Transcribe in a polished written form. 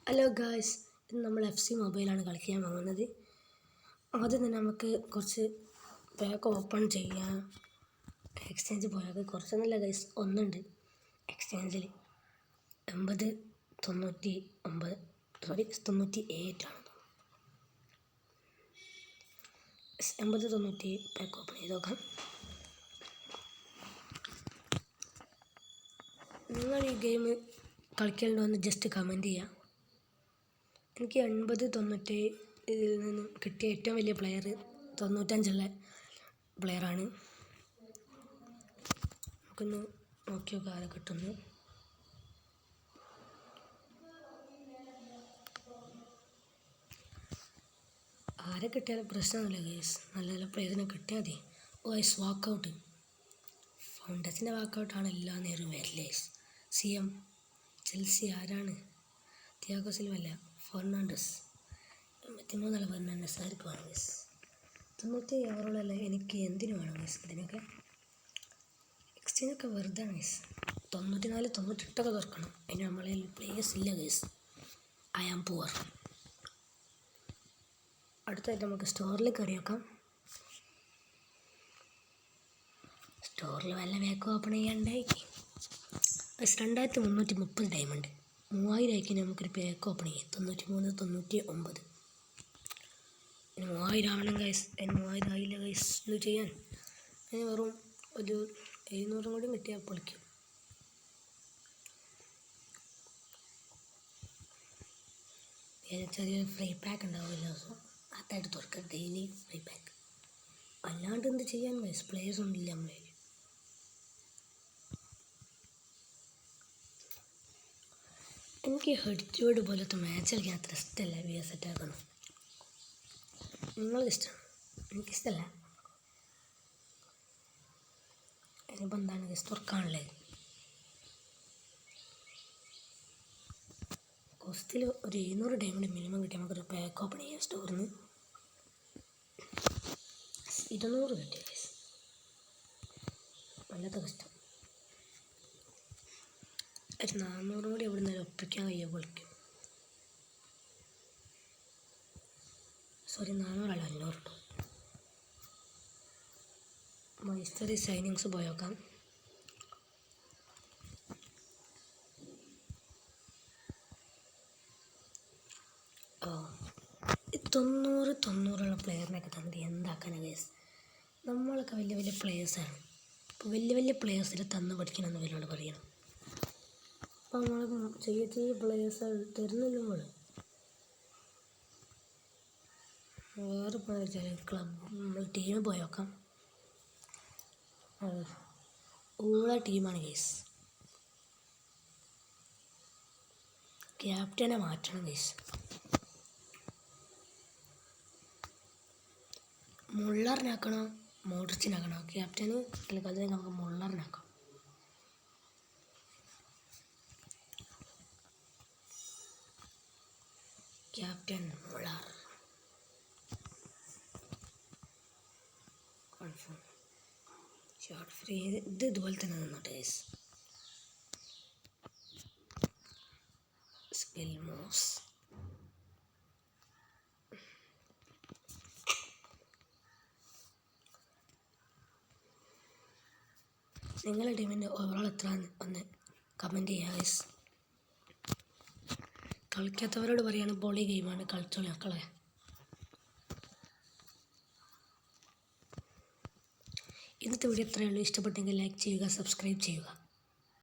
Hello guys, ഇന്ന് നമ്മൾ FC മൊബൈലാണ് കളിക്കാൻ പോകുന്നത്. ആദ്യം തന്നെ നമുക്ക് കുറച്ച് പാക്ക് ഓപ്പൺ ചെയ്യാം. എക്സ്ചേഞ്ച് പോയാൽ കുറച്ചൊന്നുമില്ല ഗൈസ്, ഒന്നുണ്ട് എക്സ്ചേഞ്ചിൽ 98 ആണ്. 80-90 പാക്ക് ഓപ്പൺ ചെയ്ത് നോക്കാം. നിങ്ങൾ ഈ ഗെയിം കളിക്കലുണ്ടോ എന്ന് ജസ്റ്റ് കമൻറ്റ് ചെയ്യാം. എനിക്ക് 80-90 ഇതിൽ നിന്ന് കിട്ടിയ ഏറ്റവും വലിയ പ്ലെയർ 95 പ്ലെയറാണ്. നമുക്കൊന്ന് നോക്കി നോക്കാം ആരെ കിട്ടുന്നു. ആരെ കിട്ടിയാലും പ്രശ്നമൊന്നുമില്ല ഗൈസ്, നല്ല നല്ല പ്ലെയറിനെ കിട്ടിയാൽ മതി. ഗൈസ്, വാക്കൗട്ട് ഫൗണ്ടസിൻ്റെ വാക്കൗട്ടാണ് എല്ലാ നേരവും വരല്ലേ. CM ചെൽസി ആരാണ്? തിയാഗോ സിൽവല്ല, ഫെർണാണ്ടസ്. 83 ഫെർണാണ്ടസ് ആർക്ക് വേണം ഗൈസ്? 90 ഓവറോളല്ല, എനിക്ക് എന്തിനു വേണം ഗൈസ്? ഇതിനൊക്കെ എക്സ്ചേഞ്ചൊക്കെ വെറുതെ ആണ് ഗൈസ്. 94-98 തുറക്കണം. അതിന് നമ്മളെ പ്ലേയേഴ്സ് ഇല്ല ഗൈസ്. I am poor. അടുത്തായിട്ട് നമുക്ക് സ്റ്റോറിൽ കയറി നോക്കാം. സ്റ്റോറിൽ വല്ല വേക്ക് ഓപ്പൺ ചെയ്യാണ്ടായി. 2330 ഡയമണ്ട്, 3000 ആയിക്കി നമുക്കൊരു പാക്ക് ഓപ്പൺ ചെയ്യാം. 93-99. ഇനി 3000 ആവണം ഗൈസ്. അതിന് 3000 ആയില്ല ഗൈസ്. ഇത് ചെയ്യാൻ അതിന് വെറും ഒരു 700 കൂടി കിട്ടിയാൽ പൊളിക്കും. ചെറിയൊരു ഫ്രീ പാക്ക് ഉണ്ടാവില്ല, സോ അതായിട്ട് തുറക്കുക. Daily free pack. അല്ലാണ്ട് എന്ത് ചെയ്യാൻ ഗൈസ്? പ്ലേയേഴ്സ് ഒന്നുമില്ല നമ്മളെ. എനിക്ക് ഹെഡ്ജോഡ് പോലത്തെ മാച്ച് കളിക്കാൻ അത്ര ഇഷ്ടമല്ല. VS അറ്റാക്കണം നിങ്ങൾക്കിഷ്ടമാണ്, എനിക്കിഷ്ടമല്ല. ഇനിയിപ്പോൾ എന്താണ് ഗൈസ് തുറക്കാനുള്ളത്? കോസ്റ്റിൽ ഒരു 700 ഡയമണ്ട് മിനിമം കിട്ടി നമുക്കൊരു പാക്ക് ഓപ്പൺ ചെയ്യാം. സ്റ്റോറിൽ നിന്ന് 200 കിട്ടി ഗൈസ്, വല്ലാത്ത കഷ്ടം. ഒരു 400 കൂടി എവിടെ നിന്ന് ഒപ്പിക്കാൻ കഴിയുമോ പൊളിക്കും. സോറി, 400 അല്ല, 500 കിട്ടും. മൈസ്റ്ററി സൈനിങ്സ് പോയി നോക്കാം. ഈ 90 പ്ലെയറിനൊക്കെ തന്നിട്ട് എന്താക്കാനാണ് ഗൈസ്? നമ്മളൊക്കെ വലിയ വലിയ പ്ലെയേഴ്സാണ്. ഇപ്പോൾ വലിയ വലിയ പ്ലെയേഴ്സിൽ തന്ന് പഠിക്കണമെന്ന് ഇവരോട് പറയണം. അപ്പോൾ നമ്മൾ ചെറിയ ചെറിയ പ്ലെയേഴ്സ് തരുന്നില്ല. വേറെ വെച്ചാൽ ക്ലബ് നമ്മൾ ടീം പോയി നോക്കാം. ഊള ടീമാണ് ഗൈസ്. ക്യാപ്റ്റനെ മാറ്റണം ഗൈസ്. മുള്ളറിനാക്കണോ മോഡ്രിച്ചിനാക്കണോ? ക്യാപ്റ്റന് കളിക്കാതെ നമുക്ക് മുള്ളറിനാക്കാം. Captain Muller confirm. Short free ഇതുപോലെ തന്നെ നിന്നോട്ടെ ഗൈസ്. സ്പെൽമോസ് നിങ്ങളുടെ ടീമിൻ്റെ ഓവറോൾ എത്ര ഒന്ന് കമൻറ്റ് ചെയ്യുക ഗൈസ്. കളിക്കാത്തവരോട് പറയാണ് പൊളി ഗെയിമാണ്, കളിച്ചോളി മക്കളെ. ഇന്നത്തെ വീഡിയോ ഇത്രയേ ഉള്ളൂ. ഇഷ്ടപ്പെട്ടെങ്കിൽ ലൈക്ക് ചെയ്യുക, സബ്സ്ക്രൈബ് ചെയ്യുക.